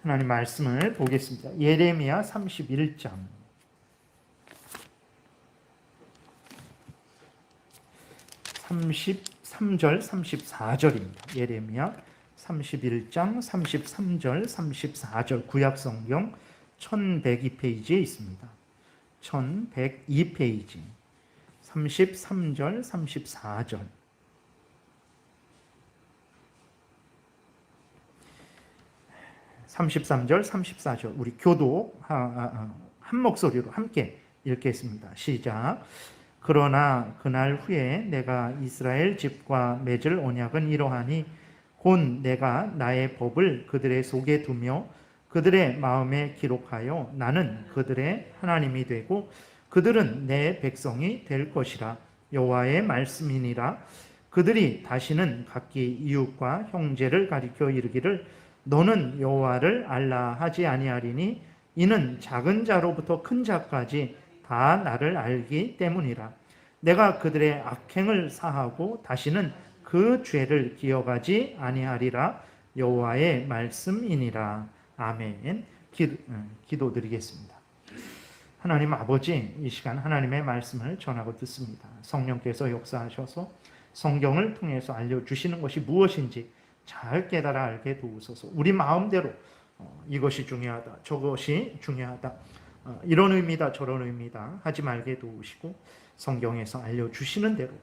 하나님 말씀을 보겠습니다. 예레미야 31장 33절 34절입니다. 예레미야 31장 33절 34절 구약성경 1102페이지에 있습니다. 1102페이지 33절 34절 33절 34절 우리 교독 한 목소리로 함께 읽겠습니다. 시작. 그러나 그날 후에 내가 이스라엘 집과 맺을 언약은 이러하니 곧 내가 나의 법을 그들의 속에 두며 그들의 마음에 기록하여 나는 그들의 하나님이 되고 그들은 내 백성이 될 것이라. 여호와의 말씀이니라. 그들이 다시는 각기 이웃과 형제를 가리켜 이르기를 너는 여호와를 알라 하지 아니하리니 이는 작은 자로부터 큰 자까지 다 나를 알기 때문이라. 내가 그들의 악행을 사하고 다시는 그 죄를 기억하지 아니하리라. 여호와의 말씀이니라. 아멘. 기도드리겠습니다. 하나님 아버지, 이 시간 하나님의 말씀을 전하고 듣습니다. 성령께서 역사하셔서 성경을 통해서 알려주시는 것이 무엇인지 잘 깨달아 알게 도우소서. 우리 마음대로 이것이 중요하다, 저것이 중요하다, 이런 의미다, 저런 의미다 하지 말게 도우시고 성경에서 알려주시는 대로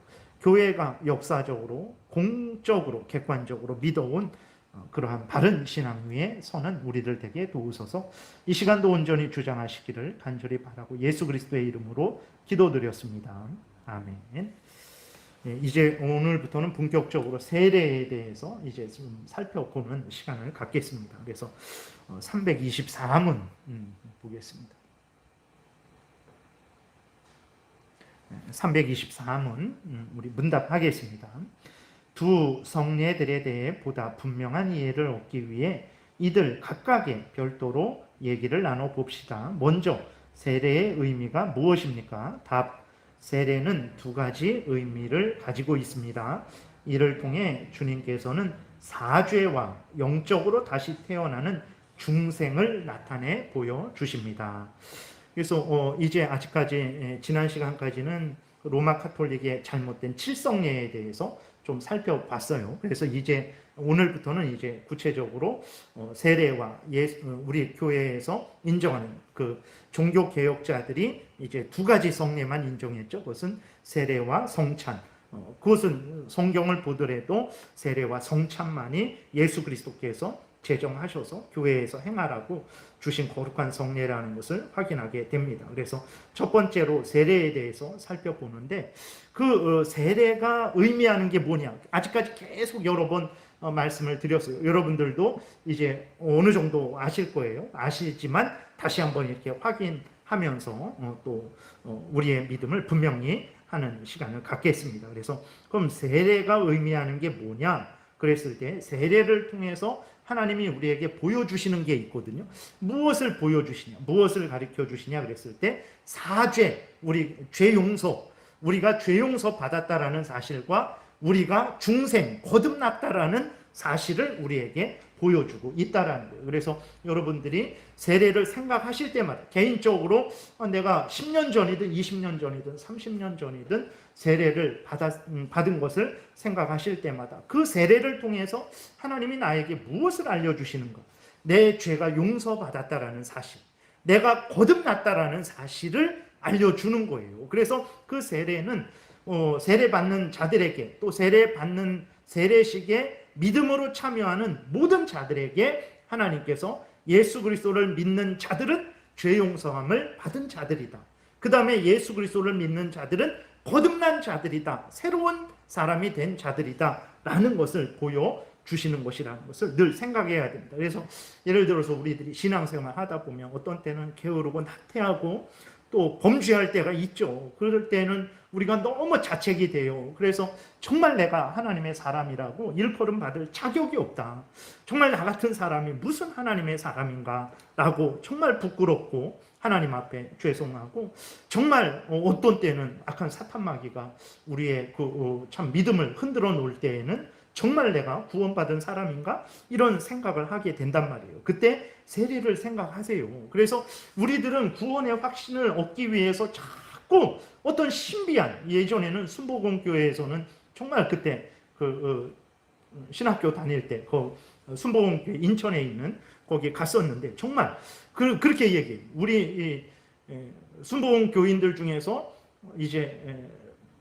교회가 역사적으로, 공적으로, 객관적으로 믿어온 그러한 바른 신앙 위에 서는 우리들 되게 도우소서. 이 시간도 온전히 주장하시기를 간절히 바라고 예수 그리스도의 이름으로 기도드렸습니다. 아멘. 이제 오늘부터는 본격적으로 세례에 대해서 이제 좀 살펴보는 시간을 갖겠습니다. 그래서 324문 보겠습니다. 324문 우리 문답하겠습니다. 두 성례들에 대해 보다 분명한 이해를 얻기 위해 이들 각각의 별도로 얘기를 나눠봅시다. 먼저 세례의 의미가 무엇입니까? 답. 세례는 두 가지 의미를 가지고 있습니다. 이를 통해 주님께서는 사죄와 영적으로 다시 태어나는 중생을 나타내 보여주십니다. 그래서 이제 아직까지 지난 시간까지는 로마 카톨릭의 잘못된 칠성례에 대해서 좀 살펴봤어요. 그래서 이제 오늘부터는 이제 구체적으로 세례와 우리 교회에서 인정하는 그 종교 개혁자들이 이제 두 가지 성례만 인정했죠. 그것은 세례와 성찬. 그것은 성경을 보더라도 세례와 성찬만이 예수 그리스도께서 제정하셔서 교회에서 행하라고 주신 거룩한 성례라는 것을 확인하게 됩니다. 그래서 첫 번째로 세례에 대해서 살펴보는데 그 세례가 의미하는 게 뭐냐? 아직까지 계속 여러 번 말씀을 드렸어요. 여러분들도 이제 어느 정도 아실 거예요. 아시지만 다시 한번 이렇게 확인하면서 또 우리의 믿음을 분명히 하는 시간을 갖겠습니다. 그래서 그럼 세례가 의미하는 게 뭐냐? 그랬을 때 세례를 통해서 하나님이 우리에게 보여주시는 게 있거든요. 무엇을 보여주시냐? 무엇을 가르쳐 주시냐? 그랬을 때 사죄, 우리 죄 용서, 우리가 죄 용서 받았다라는 사실과 우리가 중생, 거듭났다라는 사실을 우리에게 보여주고 있다라는 거예요. 그래서 여러분들이 세례를 생각하실 때마다 개인적으로 내가 10년 전이든 20년 전이든 30년 전이든 세례를 받은 것을 생각하실 때마다 그 세례를 통해서 하나님이 나에게 무엇을 알려주시는가? 내 죄가 용서받았다라는 사실, 내가 거듭났다라는 사실을 알려주는 거예요. 그래서 그 세례는 세례받는 자들에게 또 세례받는 세례식에 믿음으로 참여하는 모든 자들에게 하나님께서 예수 그리스도를 믿는 자들은 죄 용서함을 받은 자들이다. 그 다음에 예수 그리스도를 믿는 자들은 거듭난 자들이다. 새로운 사람이 된 자들이다. 라는 것을 보여주시는 것이라는 것을 늘 생각해야 됩니다. 그래서 예를 들어서 우리들이 신앙생활 하다 보면 어떤 때는 게으르고 나태하고 또 범죄할 때가 있죠. 그럴 때는 우리가 너무 자책이 돼요. 그래서 정말 내가 하나님의 사람이라고 일컬음 받을 자격이 없다. 정말 나 같은 사람이 무슨 하나님의 사람인가 라고 정말 부끄럽고 하나님 앞에 죄송하고 정말 어떤 때는 악한 사탄 마귀가 우리의 참 믿음을 흔들어 놓을 때에는 정말 내가 구원받은 사람인가? 이런 생각을 하게 된단 말이에요. 그때 세례를 생각하세요. 그래서 우리들은 구원의 확신을 얻기 위해서 자꾸 어떤 신비한, 예전에는 순복음교회에서는 정말 그때 신학교 다닐 때 순복음교회 인천에 있는 거기 갔었는데 정말 그렇게 얘기해요. 우리 순복음 교인들 중에서 이제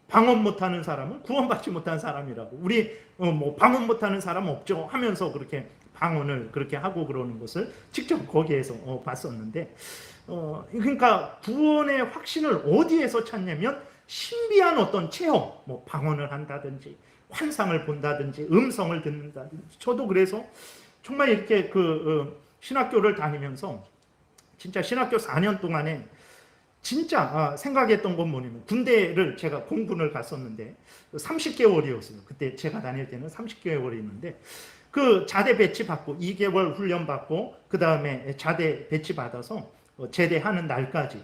방언 못하는 사람은 구원받지 못한 사람이라고. 우리 뭐 방언 못하는 사람 없죠 하면서 그렇게 방언을 그렇게 하고 그러는 것을 직접 거기에서 봤었는데, 그러니까 구원의 확신을 어디에서 찾냐면 신비한 어떤 체험, 뭐 방언을 한다든지 환상을 본다든지 음성을 듣는다든지. 저도 그래서 정말 이렇게 신학교를 다니면서 진짜 신학교 4년 동안에 진짜 생각했던 건 뭐냐면, 군대를 제가 공군을 갔었는데 30개월이었어요. 그때 제가 다닐 때는 30개월이었는데 그 자대 배치 받고 2개월 훈련 받고 그 다음에 자대 배치 받아서 제대하는 날까지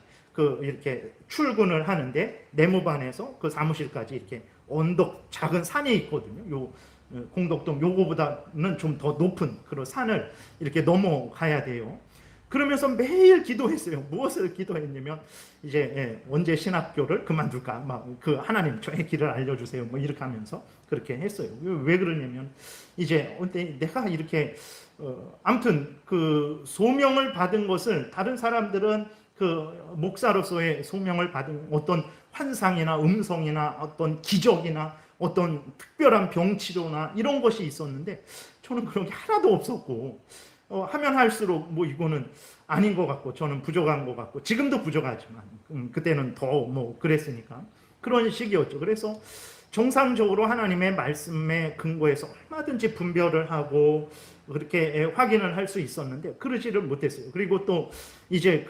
이렇게 출근을 하는데, 내무반에서 그 사무실까지 이렇게 언덕 작은 산이 있거든요. 요 공덕동 요거보다는 좀 더 높은 그런 산을 이렇게 넘어가야 돼요. 그러면서 매일 기도했어요. 무엇을 기도했냐면 이제 언제 신학교를 그만둘까, 막 하나님 저의 길을 알려주세요, 뭐 이렇게 하면서 그렇게 했어요. 왜 그러냐면 이제 내가 이렇게 아무튼 소명을 받은 것을, 다른 사람들은 목사로서의 소명을 받은 어떤 환상이나 음성이나 어떤 기적이나 어떤 특별한 병치료나 이런 것이 있었는데 저는 그런 게 하나도 없었고, 하면 할수록 뭐 이거는 아닌 것 같고, 저는 부족한 것 같고, 지금도 부족하지만 그때는 더 뭐 그랬으니까 그런 시기였죠. 그래서 정상적으로 하나님의 말씀에 근거해서 얼마든지 분별을 하고 그렇게 확인을 할 수 있었는데 그러지를 못했어요. 그리고 또 이제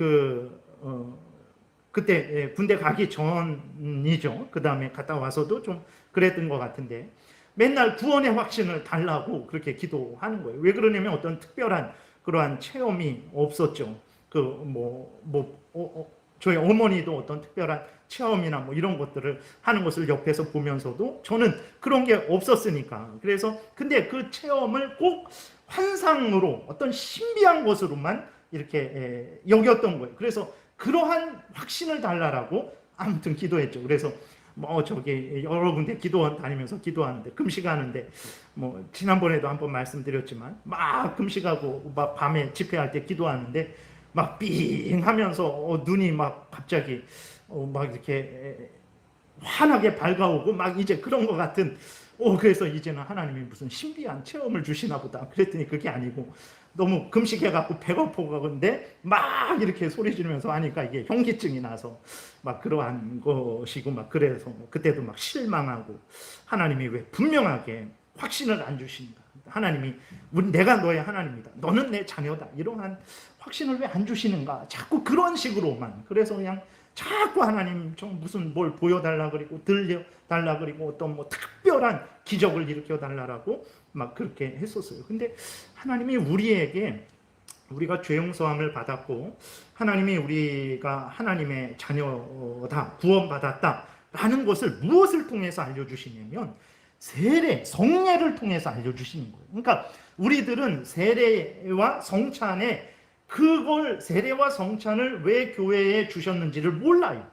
그때 군대 가기 전이죠. 그 다음에 갔다 와서도 좀 그랬던 것 같은데 맨날 구원의 확신을 달라고 그렇게 기도하는 거예요. 왜 그러냐면 어떤 특별한 그러한 체험이 없었죠. 저희 어머니도 어떤 특별한 체험이나 뭐 이런 것들을 하는 것을 옆에서 보면서도 저는 그런 게 없었으니까. 그래서 근데 그 체험을 꼭 환상으로 어떤 신비한 것으로만 이렇게 여겼던 거예요. 그래서 그러한 확신을 달라라고 아무튼 기도했죠. 그래서 여러 군데 기도원 다니면서 기도하는데, 금식하는데, 지난번에도 한번 말씀드렸지만 막 금식하고 막 밤에 집회할 때 기도하는데 막 삥 하면서 눈이 막 갑자기 막 이렇게 환하게 밝아오고 막 이제 그런 것 같은, 그래서 이제는 하나님이 무슨 신비한 체험을 주시나 보다 그랬더니 그게 아니고, 너무 금식해갖고 배고프건데 막 이렇게 소리 지르면서 하니까 이게 현기증이 나서 막 그러한 것이고, 막 그래서 그때도 막 실망하고, 하나님이 왜 분명하게 확신을 안 주신다, 하나님이 내가 너의 하나님이다, 너는 내 자녀다, 이러한 확신을 왜 안 주시는가, 자꾸 그런 식으로만. 그래서 그냥 자꾸 하나님 좀 무슨 뭘 보여달라 그리고 들려달라 그리고 어떤 뭐 특별한 기적을 일으켜달라고 막 그렇게 했었어요. 근데 하나님이 우리가 죄 용서함을 받았고 하나님이 우리가 하나님의 자녀다, 구원받았다 라는 것을 무엇을 통해서 알려주시냐면 세례, 성례를 통해서 알려주시는 거예요. 그러니까 우리들은 세례와 성찬에 세례와 성찬을 왜 교회에 주셨는지를 몰라요.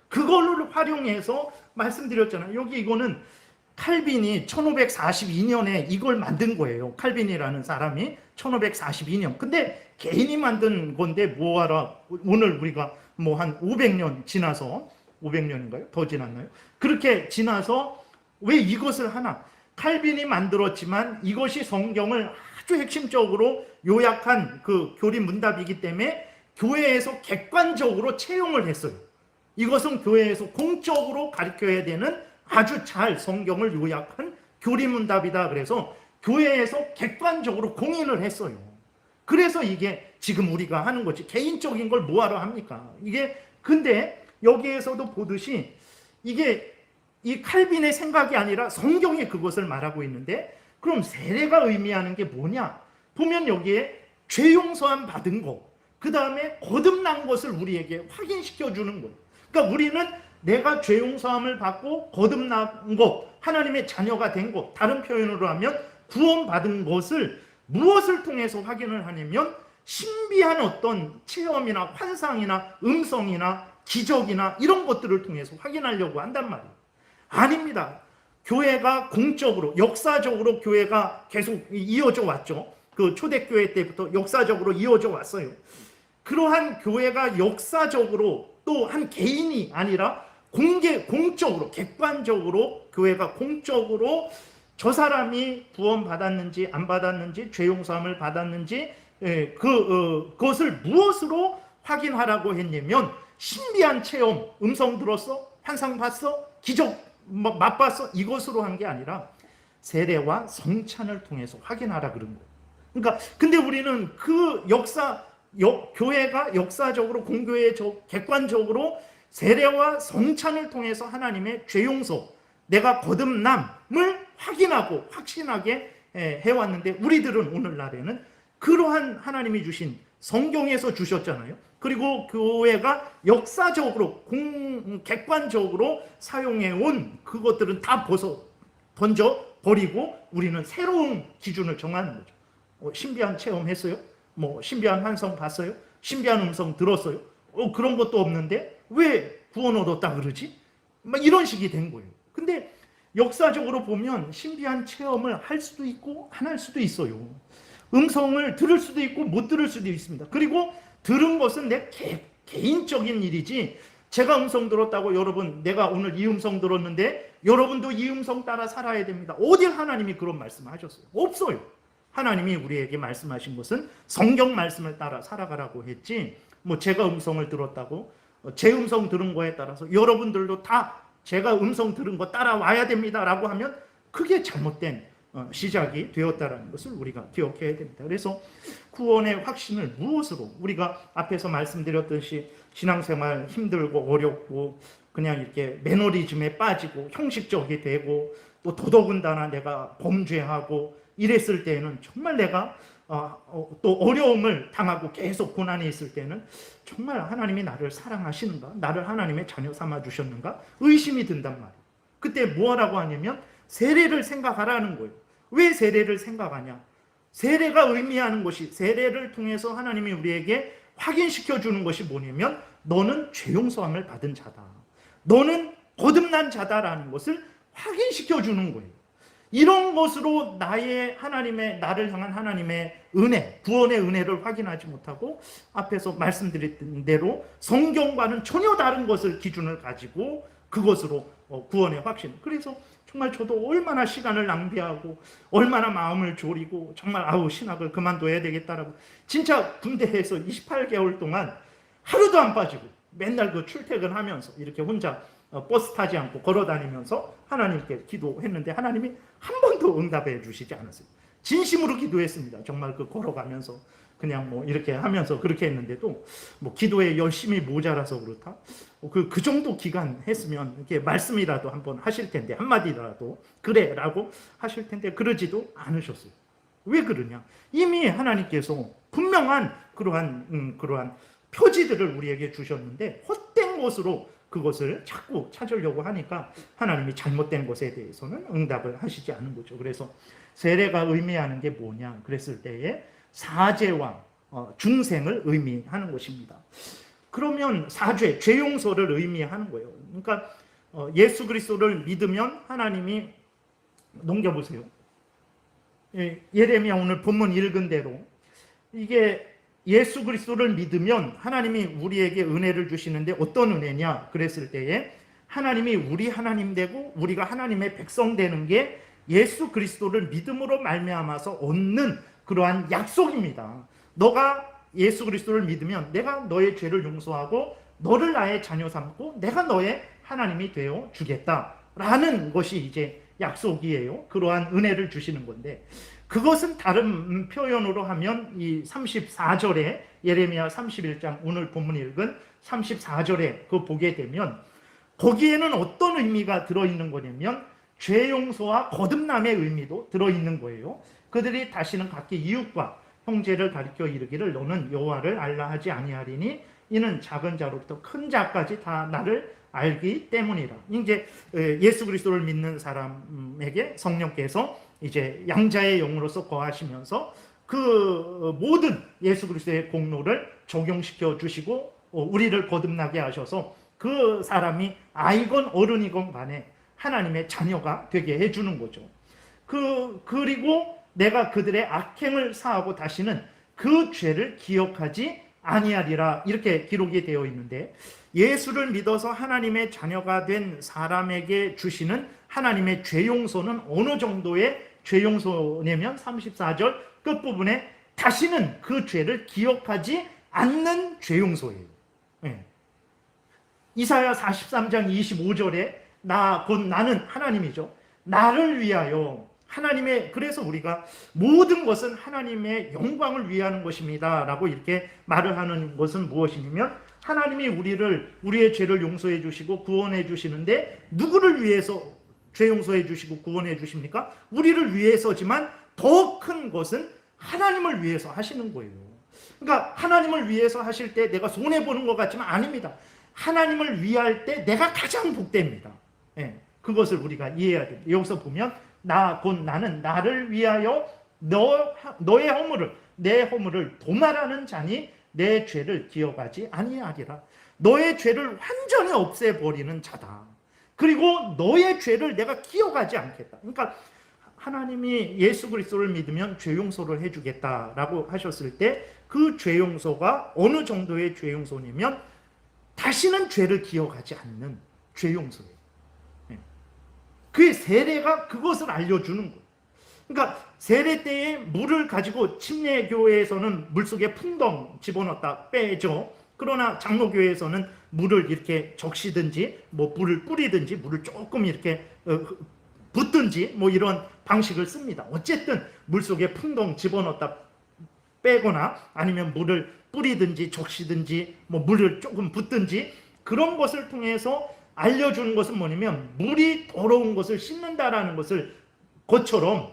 그걸로 활용해서 말씀드렸잖아요. 이거는 칼빈이 1542년에 이걸 만든 거예요. 칼빈이라는 사람이 1542년. 근데 개인이 만든 건데 뭐하라, 오늘 우리가 한 500년 지나서, 500년인가요? 더 지났나요? 그렇게 지나서 왜 이것을 하나? 칼빈이 만들었지만 이것이 성경을 아주 핵심적으로 요약한 교리 문답이기 때문에 교회에서 객관적으로 채용을 했어요. 이것은 교회에서 공적으로 가르쳐야 되는 아주 잘 성경을 요약한 교리 문답이다. 그래서 교회에서 객관적으로 공인을 했어요. 그래서 이게 지금 우리가 하는 거지, 개인적인 걸 뭐하러 합니까? 근데 여기에서도 보듯이 이게 이 칼빈의 생각이 아니라 성경이 그것을 말하고 있는데, 그럼 세례가 의미하는 게 뭐냐? 보면 여기에 죄 용서함 받은 거, 그 다음에 거듭난 것을 우리에게 확인시켜 주는 거예요. 그러니까 우리는 내가 죄 용서함을 받고 거듭난 것, 하나님의 자녀가 된 것, 다른 표현으로 하면 구원받은 것을 무엇을 통해서 확인을 하냐면 신비한 어떤 체험이나 환상이나 음성이나 기적이나 이런 것들을 통해서 확인하려고 한단 말이에요. 아닙니다. 교회가 공적으로, 역사적으로 교회가 계속 이어져 왔죠. 그 초대교회 때부터 역사적으로 이어져 왔어요. 그러한 교회가 역사적으로 또 한 개인이 아니라 공적으로, 객관적으로 교회가 공적으로 저 사람이 구원받았는지 안 받았는지, 죄 용서함을 받았는지, 그것을 무엇으로 확인하라고 했냐면 신비한 체험, 음성 들었어? 환상 봤어? 기적 맛봤어? 이것으로 한 게 아니라 세례와 성찬을 통해서 확인하라 그런 거예요. 그러니까 근데 우리는 그 교회가 역사적으로 공교회 객관적으로 세례와 성찬을 통해서 하나님의 죄 용서, 내가 거듭남을 확인하고 확신하게 해왔는데, 우리들은 오늘날에는 그러한 하나님이 주신 성경에서 주셨잖아요. 그리고 교회가 역사적으로 객관적으로 사용해온 그것들은 다 던져 버리고 우리는 새로운 기준을 정하는 거죠. 신비한 체험했어요? 신비한 환상 봤어요? 신비한 음성 들었어요? 그런 것도 없는데 왜 구원 얻었다 그러지? 이런 식이 된 거예요. 근데 역사적으로 보면 신비한 체험을 할 수도 있고 안 할 수도 있어요. 음성을 들을 수도 있고 못 들을 수도 있습니다. 그리고 들은 것은 내 개인적인 일이지, 제가 음성 들었다고 여러분, 내가 오늘 이 음성 들었는데 여러분도 이 음성 따라 살아야 됩니다. 어디 하나님이 그런 말씀을 하셨어요? 없어요. 하나님이 우리에게 말씀하신 것은 성경 말씀을 따라 살아가라고 했지, 제가 음성을 들었다고 제 음성 들은 거에 따라서 여러분들도 다 제가 음성 들은 거 따라와야 됩니다 라고 하면 그게 잘못된 시작이 되었다는 것을 우리가 기억해야 됩니다. 그래서 구원의 확신을 무엇으로, 우리가 앞에서 말씀드렸듯이 신앙생활 힘들고 어렵고 그냥 이렇게 매너리즘에 빠지고 형식적이 되고 또 더더군다나 내가 범죄하고 이랬을 때에는 정말 내가 또 어려움을 당하고 계속 고난이 있을 때는 정말 하나님이 나를 사랑하시는가, 나를 하나님의 자녀 삼아 주셨는가 의심이 든단 말이에요. 그때 뭐라고 하냐면 세례를 생각하라는 거예요. 왜 세례를 생각하냐? 세례가 의미하는 것이, 세례를 통해서 하나님이 우리에게 확인시켜 주는 것이 뭐냐면 너는 죄 용서함을 받은 자다, 너는 거듭난 자다라는 것을 확인시켜 주는 거예요. 이런 것으로 나를 향한 하나님의 은혜, 구원의 은혜를 확인하지 못하고 앞에서 말씀드렸던 대로 성경과는 전혀 다른 것을 기준을 가지고 그것으로 구원의 확신. 그래서 정말 저도 얼마나 시간을 낭비하고 얼마나 마음을 졸이고 정말 신학을 그만둬야 되겠다라고, 진짜 군대에서 28개월 동안 하루도 안 빠지고 맨날 그 출퇴근하면서 이렇게 혼자 버스 타지 않고 걸어 다니면서 하나님께 기도했는데 하나님이 한 번도 응답해 주시지 않았어요. 진심으로 기도했습니다. 정말 그 걸어가면서 그냥 이렇게 하면서 그렇게 했는데도 기도에 열심히 모자라서 그렇다. 그 정도 기간 했으면 이렇게 말씀이라도 한번 하실 텐데, 한마디라도 그래라고 하실 텐데 그러지도 않으셨어요. 왜 그러냐? 이미 하나님께서 분명한 그러한 표지들을 우리에게 주셨는데 헛된 것으로 그것을 자꾸 찾으려고 하니까 하나님이 잘못된 것에 대해서는 응답을 하시지 않은 거죠. 그래서 세례가 의미하는 게 뭐냐 그랬을 때에 사죄와 중생을 의미하는 것입니다. 그러면 사죄, 죄 용서를 의미하는 거예요. 그러니까 예수 그리스도를 믿으면 하나님이, 넘겨보세요. 예레미야 오늘 본문 읽은 대로 이게 예수 그리스도를 믿으면 하나님이 우리에게 은혜를 주시는데 어떤 은혜냐 그랬을 때에 하나님이 우리 하나님 되고 우리가 하나님의 백성 되는 게 예수 그리스도를 믿음으로 말미암아서 얻는 그러한 약속입니다. 너가 예수 그리스도를 믿으면 내가 너의 죄를 용서하고 너를 나의 자녀 삼고 내가 너의 하나님이 되어 주겠다라는 것이 이제 약속이에요. 그러한 은혜를 주시는 건데, 그것은 다른 표현으로 하면 이 34절에 예레미야 31장 오늘 본문 읽은 34절에 그 보게 되면 거기에는 어떤 의미가 들어있는 거냐면 죄 용서와 거듭남의 의미도 들어있는 거예요. 그들이 다시는 각기 이웃과 형제를 가리켜 이르기를 너는 여호와를 알라 하지 아니하리니 이는 작은 자로부터 큰 자까지 다 나를 알기 때문이라. 이제 예수 그리스도를 믿는 사람에게 성령께서 이제 양자의 영으로서 거하시면서 그 모든 예수 그리스도의 공로를 적용시켜 주시고 우리를 거듭나게 하셔서 그 사람이 아이건 어른이건 간에 하나님의 자녀가 되게 해주는 거죠. 그리고 내가 그들의 악행을 사하고 다시는 그 죄를 기억하지 아니하리라, 이렇게 기록이 되어 있는데, 예수를 믿어서 하나님의 자녀가 된 사람에게 주시는 하나님의 죄 용서는 어느 정도의 죄 용서냐면 34절 끝부분에 다시는 그 죄를 기억하지 않는 죄 용서예요. 네. 이사야 43장 25절에 곧 나는 하나님이죠. 나를 위하여 하나님의, 그래서 우리가 모든 것은 하나님의 영광을 위하는 것입니다 라고 이렇게 말을 하는 것은 무엇이냐면, 하나님이 우리의 죄를 용서해 주시고 구원해 주시는데 누구를 위해서 죄 용서해 주시고 구원해 주십니까? 우리를 위해서지만 더 큰 것은 하나님을 위해서 하시는 거예요. 그러니까 하나님을 위해서 하실 때 내가 손해보는 것 같지만 아닙니다. 하나님을 위할 때 내가 가장 복됩니다. 네, 그것을 우리가 이해해야 됩니다. 여기서 보면 곧 나는 나를 위하여 너의 허물을, 내 허물을 도말하는 자니 내 죄를 기억하지 아니하리라. 너의 죄를 완전히 없애버리는 자다. 그리고 너의 죄를 내가 기억하지 않겠다. 그러니까 하나님이 예수 그리스도를 믿으면 죄 용서를 해주겠다라고 하셨을 때 그 죄 용서가 어느 정도의 죄 용서냐면 다시는 죄를 기억하지 않는 죄 용서예요. 그 세례가 그것을 알려주는 거예요. 그러니까 세례 때에 물을 가지고 침례교회에서는 물속에 풍덩 집어넣었다 빼죠. 그러나 장로교회에서는 물을 이렇게 적시든지 물을 뿌리든지 물을 조금 이렇게 붓든지 이런 방식을 씁니다. 어쨌든 물속에 풍덩 집어넣었다 빼거나 아니면 물을 뿌리든지 적시든지 물을 조금 붓든지 그런 것을 통해서 알려주는 것은 뭐냐면 물이 더러운 것을 씻는다라는 것처럼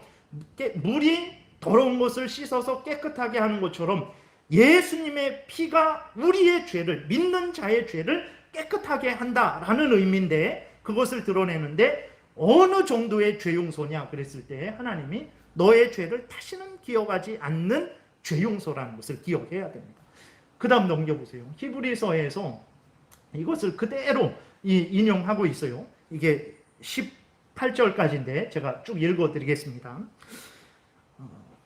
물이 더러운 것을 씻어서 깨끗하게 하는 것처럼 예수님의 피가 우리의 죄를, 믿는 자의 죄를 깨끗하게 한다라는 의미인데, 그것을 드러내는데 어느 정도의 죄 용서냐 그랬을 때 하나님이 너의 죄를 다시는 기억하지 않는 죄 용서라는 것을 기억해야 됩니다. 그 다음 넘겨보세요. 히브리서에서 이것을 그대로 인용하고 있어요. 이게 18절까지인데 제가 쭉 읽어드리겠습니다.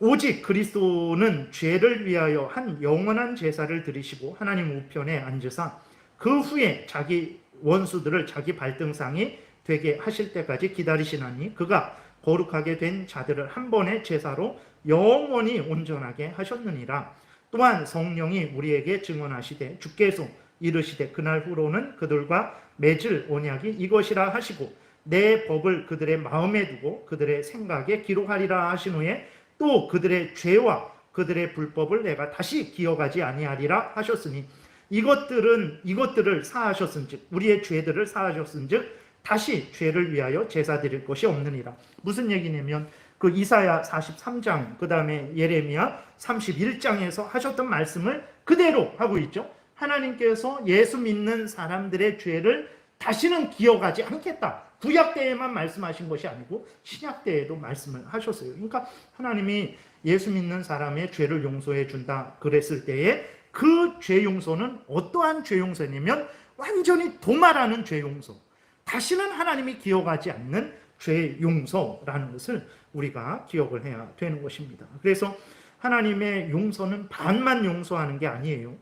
오직 그리스도는 죄를 위하여 한 영원한 제사를 드리시고 하나님 우편에 앉으사 그 후에 자기 원수들을 자기 발등상이 되게 하실 때까지 기다리시나니 그가 거룩하게 된 자들을 한 번의 제사로 영원히 온전하게 하셨느니라. 또한 성령이 우리에게 증언하시되 주께서 이르시되 그날 후로는 그들과 맺을 언약이 이것이라 하시고 내 법을 그들의 마음에 두고 그들의 생각에 기록하리라 하신 후에 또 그들의 죄와 그들의 불법을 내가 다시 기억하지 아니하리라 하셨으니 이것들을 사하셨은즉 우리의 죄들을 사하셨은즉 다시 죄를 위하여 제사 드릴 것이 없느니라. 무슨 얘기냐면 그 이사야 43장 그 다음에 예레미야 31장에서 하셨던 말씀을 그대로 하고 있죠. 하나님께서 예수 믿는 사람들의 죄를 다시는 기억하지 않겠다. 구약 때에만 말씀하신 것이 아니고 신약 때에도 말씀을 하셨어요. 그러니까 하나님이 예수 믿는 사람의 죄를 용서해 준다 그랬을 때에 그 죄 용서는 어떠한 죄 용서냐면 완전히 도말하는 죄 용서. 다시는 하나님이 기억하지 않는 죄 용서라는 것을 우리가 기억을 해야 되는 것입니다. 그래서 하나님의 용서는 반만 용서하는 게 아니에요.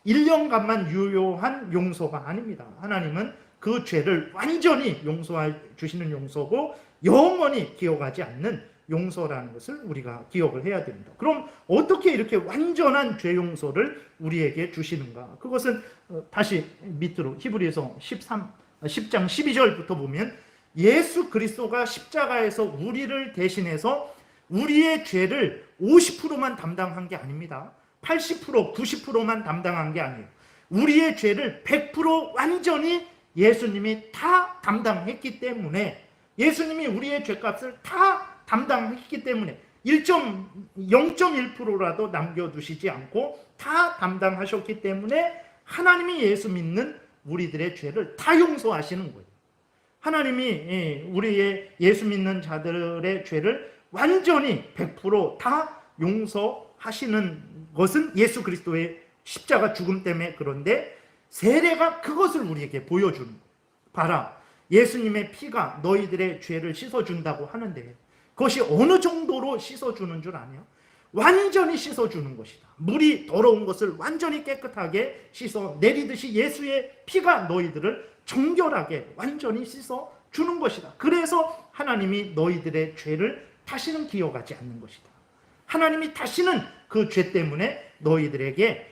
1년간만 유효한 용서가 아닙니다. 하나님은 그 죄를 완전히 용서해 주시는 용서고 영원히 기억하지 않는 용서라는 것을 우리가 기억을 해야 됩니다. 그럼 어떻게 이렇게 완전한 죄 용서를 우리에게 주시는가? 그것은 다시 밑으로 히브리서 10장 12절부터 보면 예수 그리스도가 십자가에서 우리를 대신해서 우리의 죄를 50%만 담당한 게 아닙니다. 80%, 90%만 담당한 게 아니에요. 우리의 죄를 100% 완전히 예수님이 다 담당했기 때문에 예수님이 우리의 죄값을 다 담당했기 때문에 0.1%라도 남겨두시지 않고 다 담당하셨기 때문에 하나님이 예수 믿는 우리들의 죄를 다 용서하시는 거예요. 하나님이 우리의 예수 믿는 자들의 죄를 완전히 100%다 용서하시는 것은 예수 그리스도의 십자가 죽음 때문에 그런데 세례가 그것을 우리에게 보여주는 거예요. 봐라, 예수님의 피가 너희들의 죄를 씻어준다고 하는데 그것이 어느 정도로 씻어주는 줄 아냐? 완전히 씻어주는 것이다. 물이 더러운 것을 완전히 깨끗하게 씻어 내리듯이 예수의 피가 너희들을 정결하게 완전히 씻어주는 것이다. 그래서 하나님이 너희들의 죄를 다시는 기억하지 않는 것이다. 하나님이 다시는 그 죄 때문에 너희들에게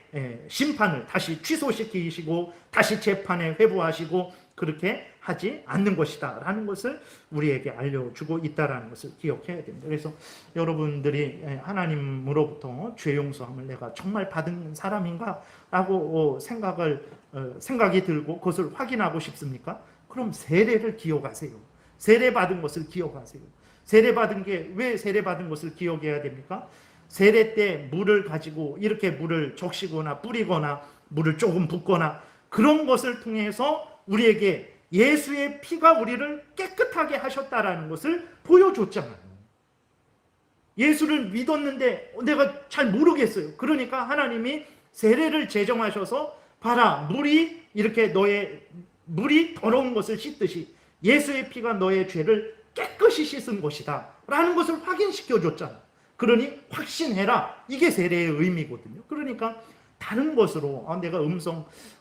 심판을 다시 취소시키시고 다시 재판에 회부하시고 그렇게 하지 않는 것이다 라는 것을 우리에게 알려주고 있다는 것을 기억해야 됩니다. 그래서 여러분들이 하나님으로부터 죄 용서함을 내가 정말 받은 사람인가 라고 생각이 들고 그것을 확인하고 싶습니까? 그럼 세례를 기억하세요. 세례 받은 것을 기억하세요. 세례 받은 게 왜 세례 받은 것을 기억해야 됩니까? 세례 때 물을 가지고 이렇게 물을 적시거나 뿌리거나 물을 조금 붓거나 그런 것을 통해서 우리에게 예수의 피가 우리를 깨끗하게 하셨다라는 것을 보여줬잖아요. 예수를 믿었는데 내가 잘 모르겠어요. 그러니까 하나님이 세례를 제정하셔서 봐라, 물이 이렇게 물이 더러운 것을 씻듯이 예수의 피가 너의 죄를 깨끗이 씻은 것이다 라는 것을 확인시켜 줬잖아. 그러니 확신해라. 이게 세례의 의미거든요. 그러니까 다른 것으로 내가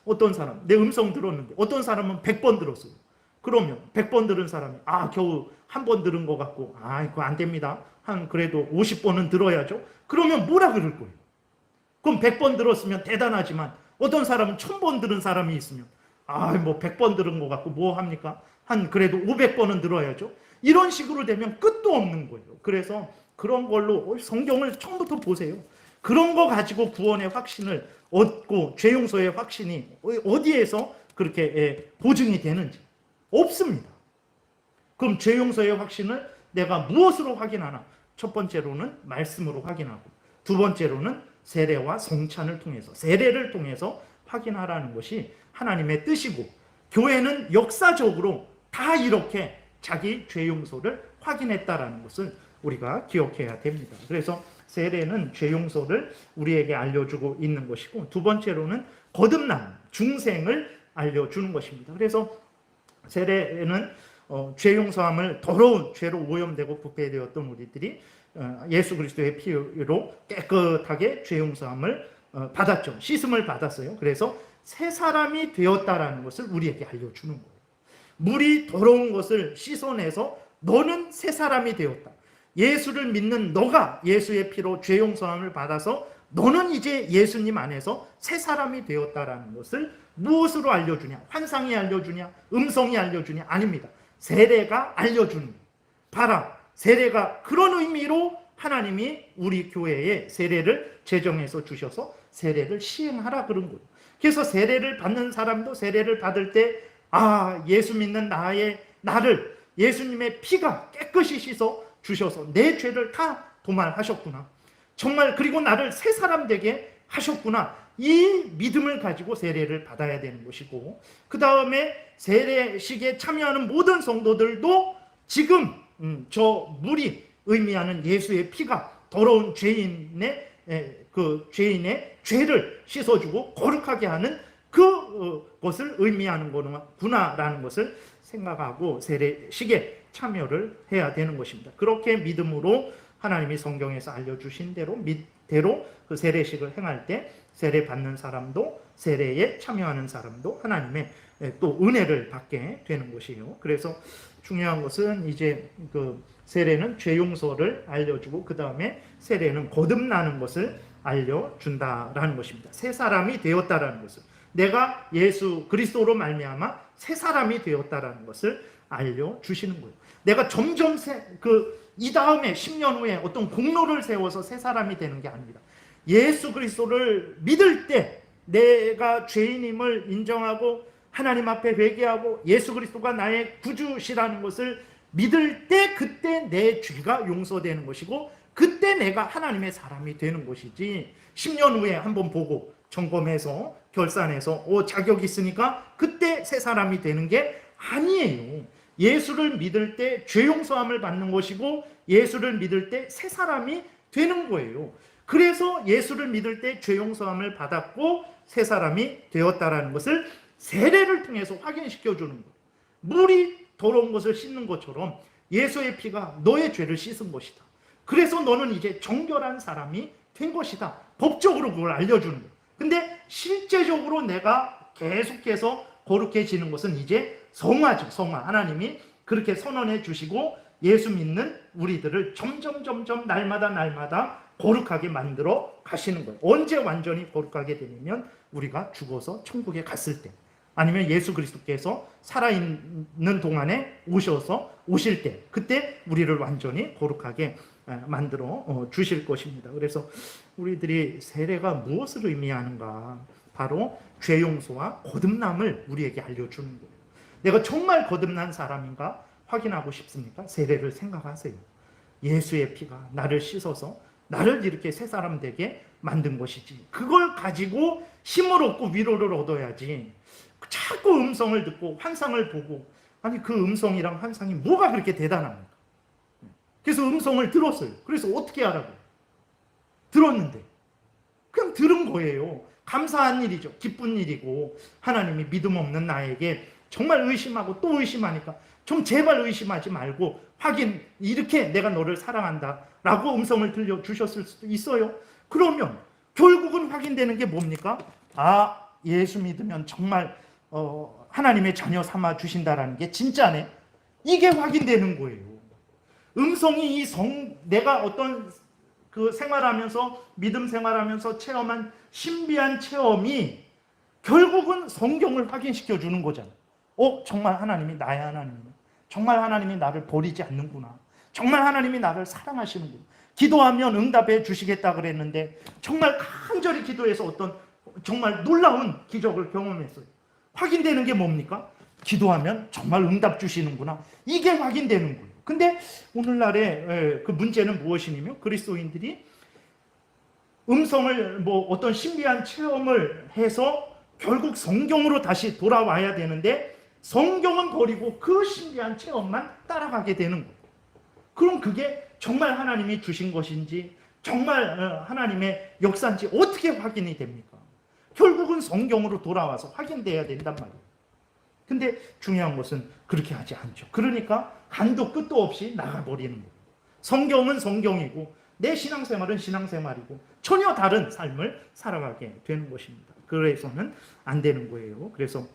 어떤 사람 내 음성 들었는데 어떤 사람은 100번 들었어요. 그러면 100번 들은 사람이 겨우 한 번 들은 것 같고 그거 안 됩니다. 한 그래도 50번은 들어야죠. 그러면 뭐라 그럴 거예요? 그럼 100번 들었으면 대단하지만 어떤 사람은 1000번 들은 사람이 있으면 뭐 100번 들은 것 같고 뭐 합니까? 한 그래도 500번은 들어야죠. 이런 식으로 되면 끝도 없는 거예요. 그래서 그런 걸로 성경을 처음부터 보세요. 그런 거 가지고 구원의 확신을 얻고 죄 용서의 확신이 어디에서 그렇게 보증이 되는지 없습니다. 그럼 죄 용서의 확신을 내가 무엇으로 확인하나? 첫 번째로는 말씀으로 확인하고 두 번째로는 세례와 성찬을 통해서 세례를 통해서 확인하라는 것이 하나님의 뜻이고 교회는 역사적으로 다 이렇게 자기 죄 용서를 확인했다라는 것을 우리가 기억해야 됩니다. 그래서 세례는 죄 용서를 우리에게 알려주고 있는 것이고 두 번째로는 거듭남, 중생을 알려주는 것입니다. 그래서 세례는 죄 용서함을 더러운 죄로 오염되고 부패되었던 우리들이 예수 그리스도의 피로 깨끗하게 죄 용서함을 받았죠. 씻음을 받았어요. 그래서 새 사람이 되었다라는 것을 우리에게 알려주는 거예요. 물이 더러운 것을 씻어내서 너는 새 사람이 되었다. 예수를 믿는 너가 예수의 피로 죄 용서함을 받아서 너는 이제 예수님 안에서 새 사람이 되었다라는 것을 무엇으로 알려주냐? 환상이 알려주냐? 음성이 알려주냐? 아닙니다. 세례가 알려주는 거예요. 봐라, 세례가 그런 의미로 하나님이 우리 교회에 세례를 제정해서 주셔서 세례를 시행하라 그런 거예요. 그래서 세례를 받는 사람도 세례를 받을 때 예수 믿는 나를 예수님의 피가 깨끗이 씻어 주셔서 내 죄를 다 도말하셨구나. 정말 그리고 나를 새 사람 되게 하셨구나. 이 믿음을 가지고 세례를 받아야 되는 것이고 그 다음에 세례식에 참여하는 모든 성도들도 지금 저 물이 의미하는 예수의 피가 더러운 죄인의 죄를 씻어주고 거룩하게 하는 그것을 의미하는 거구나라는 것을 생각하고 세례식에 참여를 해야 되는 것입니다. 그렇게 믿음으로 하나님이 성경에서 알려주신 대로 그 세례식을 행할 때 세례 받는 사람도 세례에 참여하는 사람도 하나님의 또 은혜를 받게 되는 것이에요. 그래서 중요한 것은 이제 그 세례는 죄 용서를 알려주고 그 다음에 세례는 거듭나는 것을 알려준다라는 것입니다. 새 사람이 되었다라는 것을 내가 예수 그리스도로 말미암아 새 사람이 되었다라는 것을 알려주시는 거예요. 내가 점점 이 다음에 10년 후에 어떤 공로를 세워서 새 사람이 되는 게 아닙니다. 예수 그리스도를 믿을 때 내가 죄인임을 인정하고 하나님 앞에 회개하고 예수 그리스도가 나의 구주시라는 것을 믿을 때 그때 내 죄가 용서되는 것이고 그때 내가 하나님의 사람이 되는 것이지 10년 후에 한번 보고 점검해서 결산해서 자격 있으니까 그때 새 사람이 되는 게 아니에요. 예수를 믿을 때 죄 용서함을 받는 것이고 예수를 믿을 때 새 사람이 되는 거예요. 그래서 예수를 믿을 때 죄 용서함을 받았고 새 사람이 되었다라는 것을 세례를 통해서 확인시켜 주는 거예요. 물이 더러운 것을 씻는 것처럼 예수의 피가 너의 죄를 씻은 것이다. 그래서 너는 이제 정결한 사람이 된 것이다. 법적으로 그걸 알려주는 거예요. 근데 실제적으로 내가 계속해서 거룩해지는 것은 이제 성화죠. 성화. 하나님이 그렇게 선언해 주시고 예수 믿는 우리들을 점점 날마다 거룩하게 만들어 가시는 거예요. 언제 완전히 거룩하게 되냐면 우리가 죽어서 천국에 갔을 때, 아니면 예수 그리스도께서 살아있는 동안에 오실 때, 그때 우리를 완전히 거룩하게 만들어 주실 것입니다. 그래서 우리들이 세례가 무엇을 의미하는가? 바로 죄 용서와 거듭남을 우리에게 알려주는 거예요. 내가 정말 거듭난 사람인가 확인하고 싶습니까? 세례를 생각하세요. 예수의 피가 나를 씻어서 나를 이렇게 새 사람 되게 만든 것이지, 그걸 가지고 힘을 얻고 위로를 얻어야지 자꾸 음성을 듣고 환상을 보고, 아니 그 음성이랑 환상이 뭐가 그렇게 대단합니까? 그래서 음성을 들었어요. 그래서 어떻게 하라고? 들었는데 그냥 들은 거예요. 감사한 일이죠. 기쁜 일이고, 하나님이 믿음 없는 나에게 정말 의심하고 또 의심하니까 좀 제발 의심하지 말고 확인, 이렇게 내가 너를 사랑한다 라고 음성을 들려주셨을 수도 있어요. 그러면 결국은 확인되는 게 뭡니까? 예수 믿으면 정말 하나님의 자녀 삼아 주신다라는 게 진짜네. 이게 확인되는 거예요. 음성이 내가 어떤 그 생활하면서, 믿음 생활하면서 체험한 신비한 체험이 결국은 성경을 확인시켜 주는 거잖아요. 정말 하나님이 나의 하나님이네. 정말 하나님이 나를 버리지 않는구나. 정말 하나님이 나를 사랑하시는구나. 기도하면 응답해 주시겠다 그랬는데 정말 간절히 기도해서 어떤 정말 놀라운 기적을 경험했어요. 확인되는 게 뭡니까? 기도하면 정말 응답 주시는구나. 이게 확인되는 거예요. 근데 오늘날의 그 문제는 무엇이냐면, 그리스도인들이 음성을 어떤 신비한 체험을 해서 결국 성경으로 다시 돌아와야 되는데 성경은 버리고 그 신비한 체험만 따라가게 되는 거예요. 그럼 그게 정말 하나님이 주신 것인지, 정말 하나님의 역사인지 어떻게 확인이 됩니까? 결국은 성경으로 돌아와서 확인돼야 된단 말이에요. 근데 중요한 것은 그렇게 하지 않죠. 그러니까 간도 끝도 없이 나가버리는 거예요. 성경은 성경이고 내 신앙생활은 신앙생활이고 전혀 다른 삶을 살아가게 되는 것입니다. 그래서는 안 되는 거예요. 그래서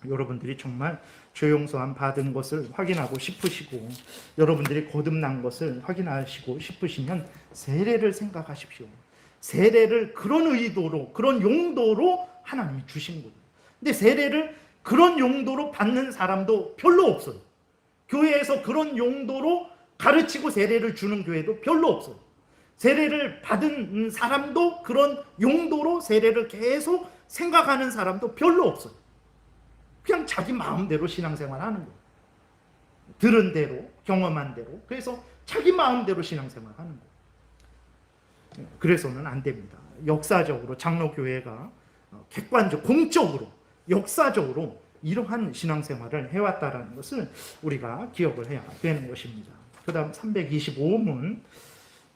여러분들이 정말 죄 용서함 받은 것을 확인하고 싶으시고, 여러분들이 거듭난 것을 확인하시고 싶으시면 세례를 생각하십시오. 세례를 그런 의도로, 그런 용도로 하나님이 주신 거예요. 근데 세례를 그런 용도로 받는 사람도 별로 없어요. 교회에서 그런 용도로 가르치고 세례를 주는 교회도 별로 없어요. 세례를 받은 사람도 그런 용도로 세례를 계속 생각하는 사람도 별로 없어요. 그냥 자기 마음대로 신앙생활 하는 거예요. 들은 대로, 경험한 대로. 그래서 자기 마음대로 신앙생활 하는 거예요. 그래서는 안 됩니다. 역사적으로 장로교회가 객관적, 공적으로, 역사적으로 이러한 신앙생활을 해왔다는 것을 우리가 기억을 해야 되는 것입니다. 그 다음 325문,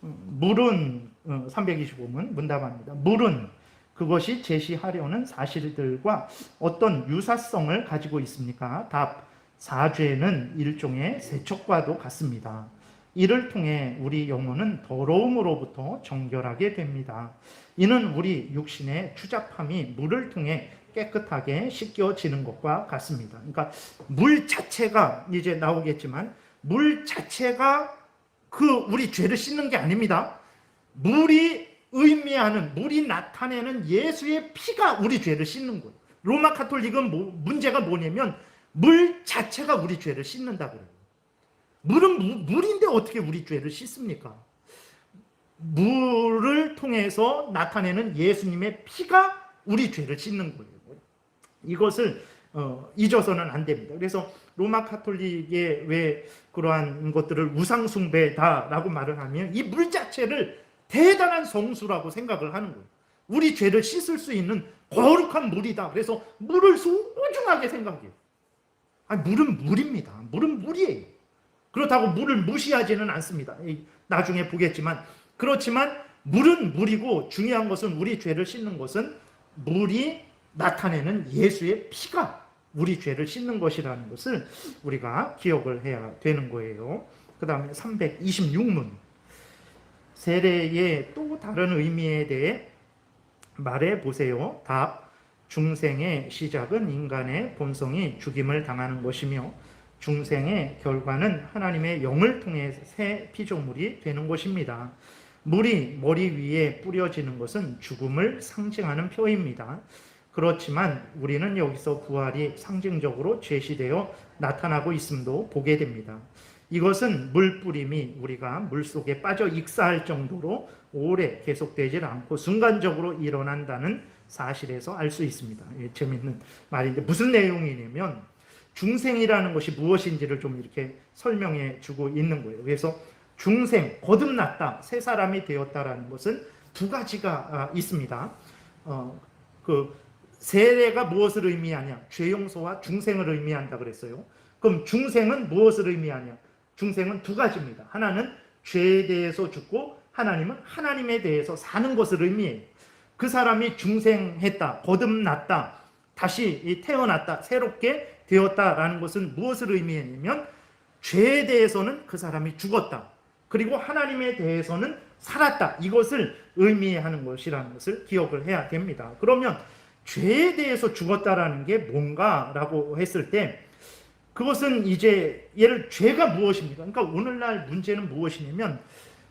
물은 325문 문답합니다. 물은 그것이 제시하려는 사실들과 어떤 유사성을 가지고 있습니까? 답, 사죄는 일종의 세척과도 같습니다. 이를 통해 우리 영혼은 더러움으로부터 정결하게 됩니다. 이는 우리 육신의 추잡함이 물을 통해 깨끗하게 씻겨지는 것과 같습니다. 그러니까 물 자체가 이제 나오겠지만, 물 자체가 우리 죄를 씻는 게 아닙니다. 물이 나타내는 예수의 피가 우리 죄를 씻는 거예요. 로마 카톨릭은 문제가 뭐냐면 물 자체가 우리 죄를 씻는다고 그래요. 물은 물인데 어떻게 우리 죄를 씻습니까? 물을 통해서 나타내는 예수님의 피가 우리 죄를 씻는 거예요. 이것을 잊어서는 안 됩니다. 그래서 로마 카톨릭의 왜 그러한 것들을 우상숭배다라고 말을 하면 이 물 자체를 대단한 성수라고 생각을 하는 거예요. 우리 죄를 씻을 수 있는 거룩한 물이다. 그래서 물을 소중하게 생각해요. 아니, 물은 물입니다. 물은 물이에요. 그렇다고 물을 무시하지는 않습니다. 나중에 보겠지만, 그렇지만 물은 물이고, 중요한 것은, 우리 죄를 씻는 것은 물이 나타내는 예수의 피가 우리 죄를 씻는 것이라는 것을 우리가 기억을 해야 되는 거예요. 그 다음에 326문. 세례의 또 다른 의미에 대해 말해 보세요. 답. 중생의 시작은 인간의 본성이 죽임을 당하는 것이며, 중생의 결과는 하나님의 영을 통해 새 피조물이 되는 것입니다. 물이 머리 위에 뿌려지는 것은 죽음을 상징하는 표입니다. 그렇지만 우리는 여기서 부활이 상징적으로 제시되어 나타나고 있음도 보게 됩니다. 이것은 물 뿌림이 우리가 물속에 빠져 익사할 정도로 오래 계속되질 않고 순간적으로 일어난다는 사실에서 알 수 있습니다. 재밌는 말인데, 무슨 내용이냐면 중생이라는 것이 무엇인지를 좀 이렇게 설명해 주고 있는 거예요. 그래서 중생, 거듭났다, 새 사람이 되었다라는 것은 두 가지가 있습니다. 그 세례가 무엇을 의미하냐? 죄 용서와 중생을 의미한다 그랬어요. 그럼 중생은 무엇을 의미하냐? 중생은 두 가지입니다. 하나는 죄에 대해서 죽고, 하나님은 하나님에 대해서 사는 것을 의미해요. 그 사람이 중생했다, 거듭났다, 다시 태어났다, 새롭게 되었다라는 것은 무엇을 의미하냐면, 죄에 대해서는 그 사람이 죽었다, 그리고 하나님에 대해서는 살았다, 이것을 의미하는 것이라는 것을 기억을 해야 됩니다. 그러면 죄에 대해서 죽었다라는 게 뭔가라고 했을 때, 그것은 이제 죄가 무엇입니까? 그러니까 오늘날 문제는 무엇이냐면,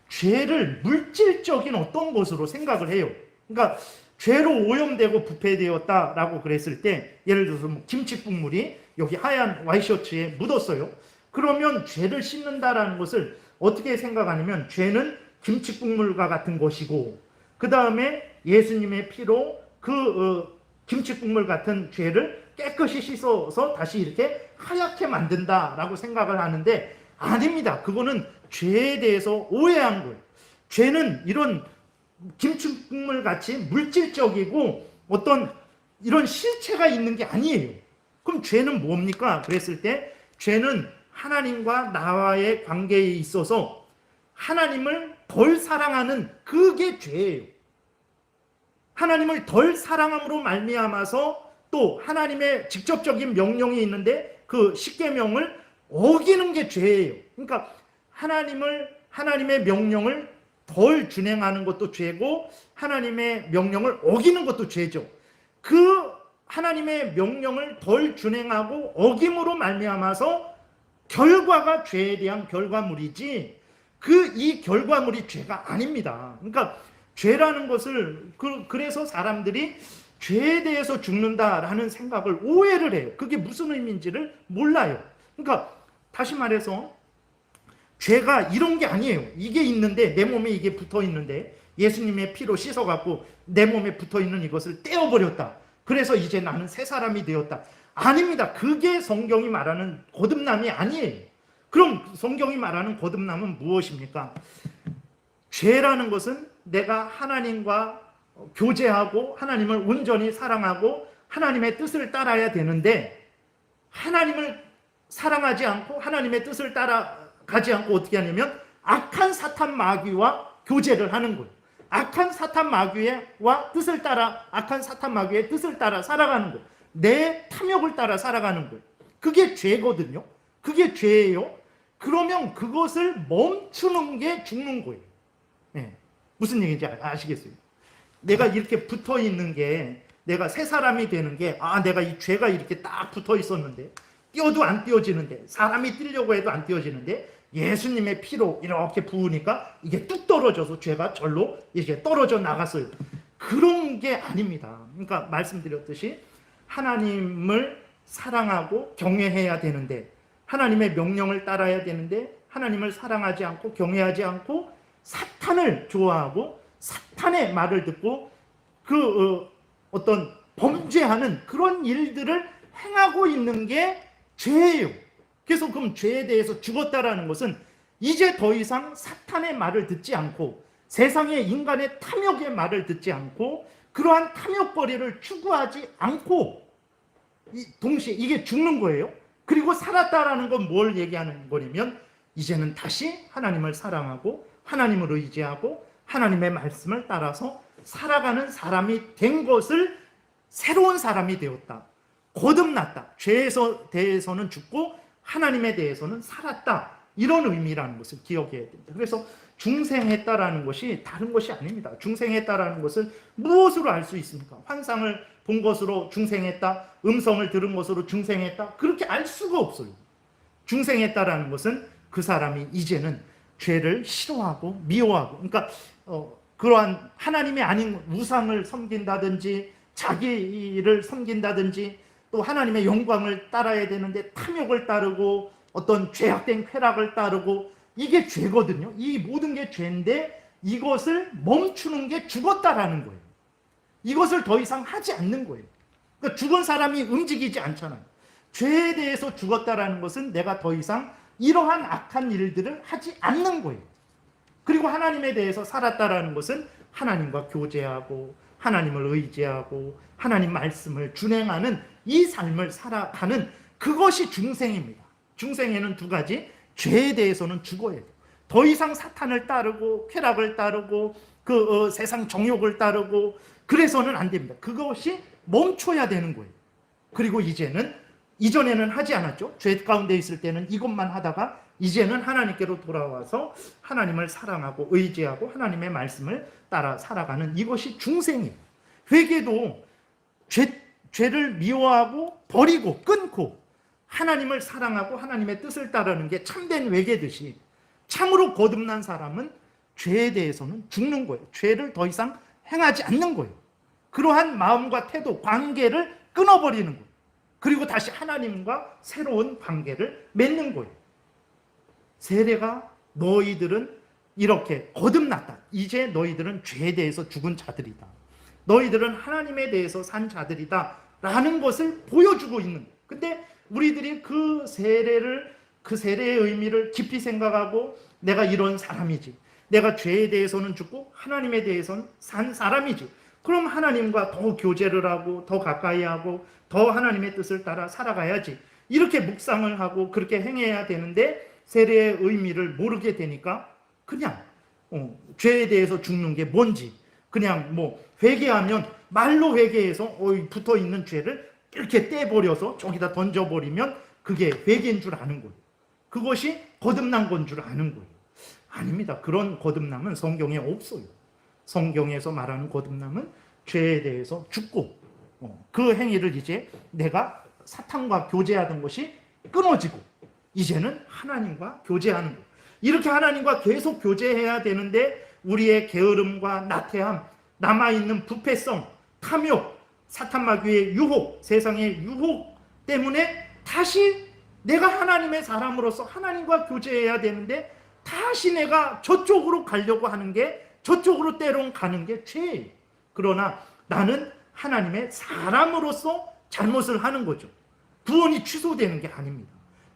죄를 물질적인 어떤 것으로 생각을 해요. 그러니까 죄로 오염되고 부패되었다라고 그랬을 때, 예를 들어서 김치 국물이 여기 하얀 와이셔츠에 묻었어요. 그러면 죄를 씻는다라는 것을 어떻게 생각하냐면, 죄는 김치 국물과 같은 것이고, 그 다음에 예수님의 피로 김치 국물 같은 죄를 깨끗이 씻어서 다시 이렇게 하얗게 만든다라고 생각을 하는데, 아닙니다. 그거는 죄에 대해서 오해한 거예요. 죄는 이런 김치국물 같이 물질적이고 어떤 이런 실체가 있는 게 아니에요. 그럼 죄는 뭡니까? 그랬을 때, 죄는 하나님과 나와의 관계에 있어서 하나님을 덜 사랑하는, 그게 죄예요. 하나님을 덜 사랑함으로 말미암아서 또 하나님의 직접적인 명령이 있는데 그 십계명을 어기는 게 죄예요. 그러니까 하나님의 명령을 덜 준행하는 것도 죄고, 하나님의 명령을 어기는 것도 죄죠. 그 하나님의 명령을 덜 준행하고 어김으로 말미암아서 결과가 죄에 대한 결과물이지, 이 결과물이 죄가 아닙니다. 그러니까 죄라는 것을, 그래서 사람들이 죄에 대해서 죽는다라는 생각을 오해를 해요. 그게 무슨 의미인지를 몰라요. 그러니까 다시 말해서 죄가 이런 게 아니에요. 이게 있는데, 내 몸에 이게 붙어 있는데 예수님의 피로 씻어갖고 내 몸에 붙어 있는 이것을 떼어버렸다, 그래서 이제 나는 새 사람이 되었다. 아닙니다. 그게 성경이 말하는 거듭남이 아니에요. 그럼 성경이 말하는 거듭남은 무엇입니까? 죄라는 것은 내가 하나님과 교제하고 하나님을 온전히 사랑하고 하나님의 뜻을 따라야 되는데, 하나님을 사랑하지 않고 하나님의 뜻을 따라가지 않고 어떻게 하냐면 악한 사탄 마귀와 교제를 하는 거예요. 악한 사탄 마귀와 뜻을 따라, 악한 사탄 마귀의 뜻을 따라 살아가는 거예요. 내 탐욕을 따라 살아가는 거예요. 그게 죄거든요. 그게 죄예요. 그러면 그것을 멈추는 게 죽는 거예요. 네. 무슨 얘기인지 아시겠어요? 내가 이렇게 붙어 있는 게, 내가 새 사람이 되는 게, 내가 이 죄가 이렇게 딱 붙어 있었는데, 띄어도 안 띄어지는데, 사람이 띄려고 해도 안 띄어지는데, 예수님의 피로 이렇게 부으니까 이게 뚝 떨어져서 죄가 절로 이렇게 떨어져 나갔어요. 그런 게 아닙니다. 그러니까 말씀드렸듯이 하나님을 사랑하고 경외해야 되는데, 하나님의 명령을 따라야 되는데, 하나님을 사랑하지 않고 경외하지 않고 사탄을 좋아하고 사탄의 말을 듣고 어떤 범죄하는 그런 일들을 행하고 있는 게 죄예요. 그래서 그럼 죄에 대해서 죽었다라는 것은 이제 더 이상 사탄의 말을 듣지 않고 세상의 인간의 탐욕의 말을 듣지 않고 그러한 탐욕거리를 추구하지 않고 동시에 이게 죽는 거예요. 그리고 살았다라는 건 뭘 얘기하는 거냐면 이제는 다시 하나님을 사랑하고 하나님을 의지하고 하나님의 말씀을 따라서 살아가는 사람이 된 것을 새로운 사람이 되었다. 거듭났다. 죄에 대해서는 죽고 하나님에 대해서는 살았다. 이런 의미라는 것을 기억해야 됩니다. 그래서 중생했다라는 것이 다른 것이 아닙니다. 중생했다라는 것을 무엇으로 알 수 있습니까? 환상을 본 것으로 중생했다, 음성을 들은 것으로 중생했다, 그렇게 알 수가 없어요. 중생했다라는 것은 그 사람이 이제는 죄를 싫어하고 미워하고, 그러니까 그러한 하나님이 아닌 우상을 섬긴다든지 자기를 섬긴다든지 또 하나님의 영광을 따라야 되는데 탐욕을 따르고 어떤 죄악된 쾌락을 따르고, 이게 죄거든요. 이 모든 게 죄인데 이것을 멈추는 게 죽었다라는 거예요. 이것을 더 이상 하지 않는 거예요. 그러니까 죽은 사람이 움직이지 않잖아요. 죄에 대해서 죽었다라는 것은 내가 더 이상 이러한 악한 일들을 하지 않는 거예요. 그리고 하나님에 대해서 살았다라는 것은 하나님과 교제하고 하나님을 의지하고 하나님 말씀을 준행하는 이 삶을 살아가는, 그것이 중생입니다. 중생에는 두 가지, 죄에 대해서는 죽어야 돼요. 더 이상 사탄을 따르고 쾌락을 따르고 세상 정욕을 따르고 그래서는 안 됩니다. 그것이 멈춰야 되는 거예요. 그리고 이전에는 하지 않았죠. 죄 가운데 있을 때는 이것만 하다가 이제는 하나님께로 돌아와서 하나님을 사랑하고 의지하고 하나님의 말씀을 따라 살아가는, 이것이 중생이에요. 회개도 죄를 미워하고 버리고 끊고 하나님을 사랑하고 하나님의 뜻을 따르는 게 참된 회개듯이, 참으로 거듭난 사람은 죄에 대해서는 죽는 거예요. 죄를 더 이상 행하지 않는 거예요. 그러한 마음과 태도, 관계를 끊어버리는 거예요. 그리고 다시 하나님과 새로운 관계를 맺는 거예요. 세례가 너희들은 이렇게 거듭났다. 이제 너희들은 죄에 대해서 죽은 자들이다. 너희들은 하나님에 대해서 산 자들이다. 라는 것을 보여주고 있는 거예요. 근데 우리들이 그 세례의 의미를 깊이 생각하고 내가 이런 사람이지, 내가 죄에 대해서는 죽고 하나님에 대해서는 산 사람이지, 그럼 하나님과 더 교제를 하고 더 가까이 하고 더 하나님의 뜻을 따라 살아가야지, 이렇게 묵상을 하고 그렇게 행해야 되는데 세례의 의미를 모르게 되니까 그냥 죄에 대해서 죽는 게 뭔지, 그냥 회개하면 말로 회개해서 붙어있는 죄를 이렇게 떼버려서 저기다 던져버리면 그게 회개인 줄 아는 거예요. 그것이 거듭난 건 줄 아는 거예요. 아닙니다. 그런 거듭남은 성경에 없어요. 성경에서 말하는 거듭남은 죄에 대해서 죽고 그 행위를 이제 내가 사탄과 교제하던 것이 끊어지고 이제는 하나님과 교제하는 거예요. 이렇게 하나님과 계속 교제해야 되는데 우리의 게으름과 나태함, 남아있는 부패성, 탐욕, 사탄 마귀의 유혹, 세상의 유혹 때문에 다시 내가 하나님의 사람으로서 하나님과 교제해야 되는데 다시 내가 저쪽으로 가려고 하는 게, 저쪽으로 때론 가는 게 죄예요. 그러나 나는 하나님의 사람으로서 잘못을 하는 거죠. 구원이 취소되는 게 아닙니다.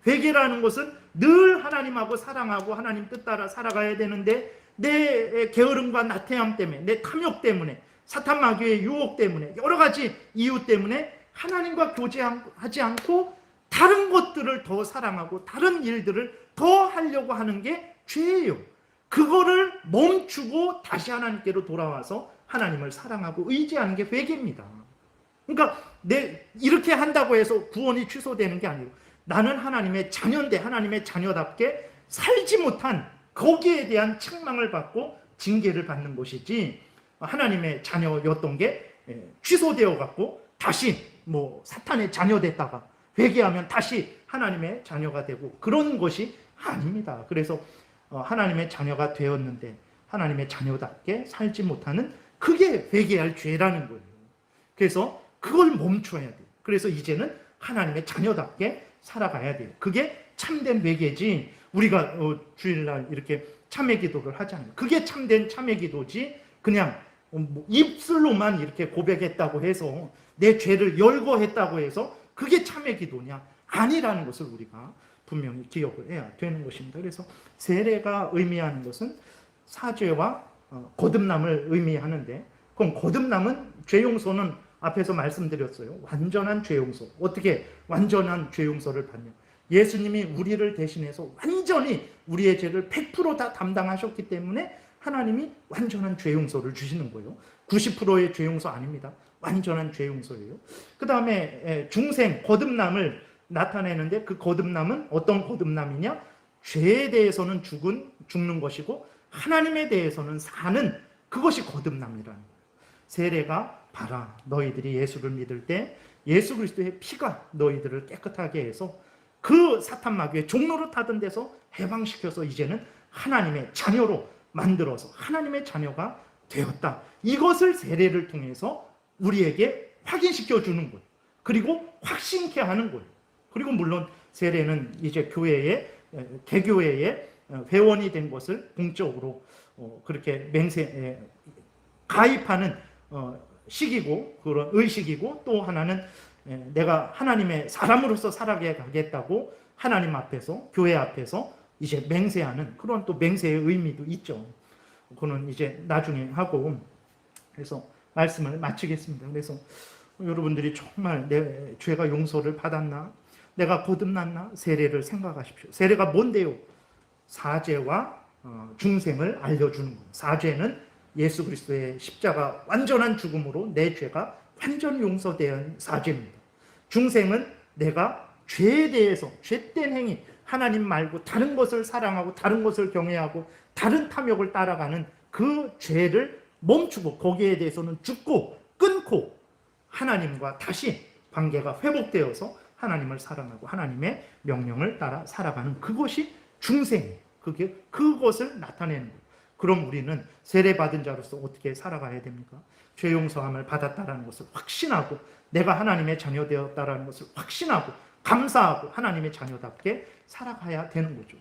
회개라는 것은 늘 하나님하고 사랑하고 하나님 뜻 따라 살아가야 되는데 내 게으름과 나태함 때문에, 내 탐욕 때문에, 사탄 마귀의 유혹 때문에, 여러 가지 이유 때문에 하나님과 교제하지 않고 다른 것들을 더 사랑하고 다른 일들을 더 하려고 하는 게 죄예요. 그거를 멈추고 다시 하나님께로 돌아와서 하나님을 사랑하고 의지하는 게 회개입니다. 그러니까 이렇게 한다고 해서 구원이 취소되는 게 아니고 나는 하나님의 자녀인데 하나님의 자녀답게 살지 못한 거기에 대한 책망을 받고 징계를 받는 것이지, 하나님의 자녀였던 게 취소되어 갖고 다시 사탄의 자녀 됐다가 회개하면 다시 하나님의 자녀가 되고 그런 것이 아닙니다. 그래서 하나님의 자녀가 되었는데 하나님의 자녀답게 살지 못하는, 그게 회개할 죄라는 거예요. 그래서 그걸 멈춰야 돼요. 그래서 이제는 하나님의 자녀답게 살아가야 돼요. 그게 참된 회개지, 우리가 주일날 이렇게 참회 기도를 하잖아요. 그게 참된 참회 기도지, 그냥 입술로만 이렇게 고백했다고 해서 내 죄를 열거했다고 해서 그게 참회 기도냐? 아니라는 것을 우리가 분명히 기억을 해야 되는 것입니다. 그래서 세례가 의미하는 것은 사죄와 거듭남을 의미하는데, 그럼 거듭남은 죄 용서는 앞에서 말씀드렸어요. 완전한 죄 용서. 어떻게 완전한 죄 용서를 받냐? 예수님이 우리를 대신해서 완전히 우리의 죄를 100%다 담당하셨기 때문에 하나님이 완전한 죄 용서를 주시는 거예요. 90%의 죄 용서 아닙니다. 완전한 죄 용서예요. 그 다음에 중생, 거듭남을 나타내는데 그 거듭남은 어떤 거듭남이냐? 죄에 대해서는 죽는 것이고 하나님에 대해서는 사는 그것이 거듭남이라는 거예요. 세례가 봐라. 너희들이 예수를 믿을 때 예수 그리스도의 피가 너희들을 깨끗하게 해서 그 사탄 마귀의 종로로 타던 데서 해방시켜서 이제는 하나님의 자녀로 만들어서 하나님의 자녀가 되었다. 이것을 세례를 통해서 우리에게 확인시켜 주는 거예요. 그리고 확신케 하는 거예요. 그리고 물론 세례는 이제 교회에 개교회의 회원이 된 것을 공적으로 그렇게 가입하는 시기고 그런 의식이고 또 하나는 내가 하나님의 사람으로서 살아가겠다고 하나님 앞에서 교회 앞에서 이제 맹세하는 그런 또 맹세의 의미도 있죠. 그거는 이제 나중에 하고 그래서 말씀을 마치겠습니다. 그래서 여러분들이 정말 내 죄가 용서를 받았나? 내가 거듭났나? 세례를 생각하십시오. 세례가 뭔데요? 사죄와 중생을 알려주는 거예요. 사죄는 예수 그리스도의 십자가 완전한 죽음으로 내 죄가 완전 용서된 사죄입니다. 중생은 내가 죄에 대해서 죄된 행위, 하나님 말고 다른 것을 사랑하고 다른 것을 경외하고 다른 탐욕을 따라가는 그 죄를 멈추고 거기에 대해서는 죽고 끊고 하나님과 다시 관계가 회복되어서 하나님을 사랑하고 하나님의 명령을 따라 살아가는 그것이 중생이에요. 그것을 나타내는 거예요. 그럼 우리는 세례받은 자로서 어떻게 살아가야 됩니까? 죄 용서함을 받았다라는 것을 확신하고 내가 하나님의 자녀 되었다라는 것을 확신하고 감사하고 하나님의 자녀답게 살아가야 되는 거죠.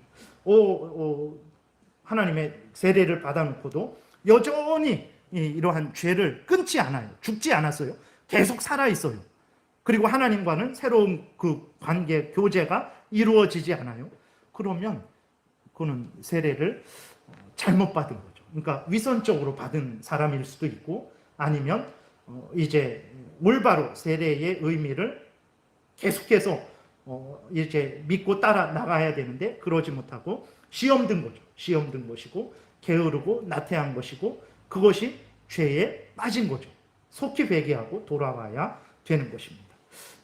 하나님의 세례를 받아놓고도 여전히 이러한 죄를 끊지 않아요. 죽지 않았어요. 계속 살아있어요. 그리고 하나님과는 새로운 그 관계, 교제가 이루어지지 않아요. 그러면 그는 세례를 잘못 받은 거죠. 그러니까 위선적으로 받은 사람일 수도 있고 아니면 이제 올바로 세례의 의미를 계속해서 이제 믿고 따라 나가야 되는데 그러지 못하고 시험 든 거죠. 시험 든 것이고 게으르고 나태한 것이고 그것이 죄에 빠진 거죠. 속히 회개하고 돌아와야 되는 것입니다.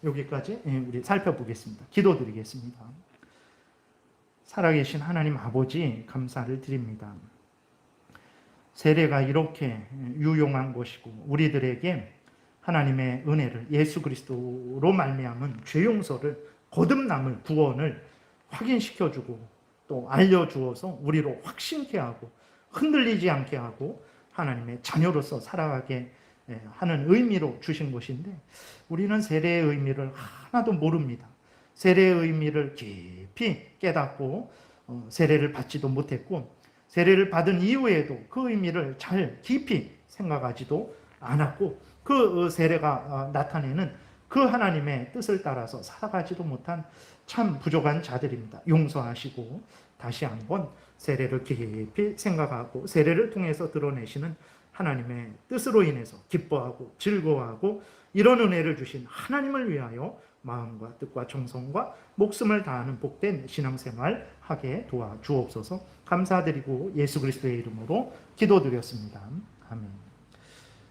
여기까지 우리 살펴보겠습니다. 기도드리겠습니다. 살아계신 하나님 아버지 감사를 드립니다. 세례가 이렇게 유용한 것이고 우리들에게 하나님의 은혜를 예수 그리스도로 말미암은 죄 용서를 거듭남을 구원을 확인시켜주고 또 알려주어서 우리로 확신케 하고 흔들리지 않게 하고 하나님의 자녀로서 살아가게 하는 의미로 주신 것인데 우리는 세례의 의미를 하나도 모릅니다. 세례의 의미를 깊이 깨닫고 세례를 받지도 못했고 세례를 받은 이후에도 그 의미를 잘 깊이 생각하지도 않았고 그 세례가 나타내는 그 하나님의 뜻을 따라서 살아가지도 못한 참 부족한 자들입니다. 용서하시고 다시 한번 세례를 깊이 생각하고 세례를 통해서 드러내시는 하나님의 뜻으로 인해서 기뻐하고 즐거워하고 이런 은혜를 주신 하나님을 위하여 마음과 뜻과 정성과 목숨을 다하는 복된 신앙생활 하게 도와주옵소서. 감사드리고 예수 그리스도의 이름으로 기도드렸습니다. 아멘.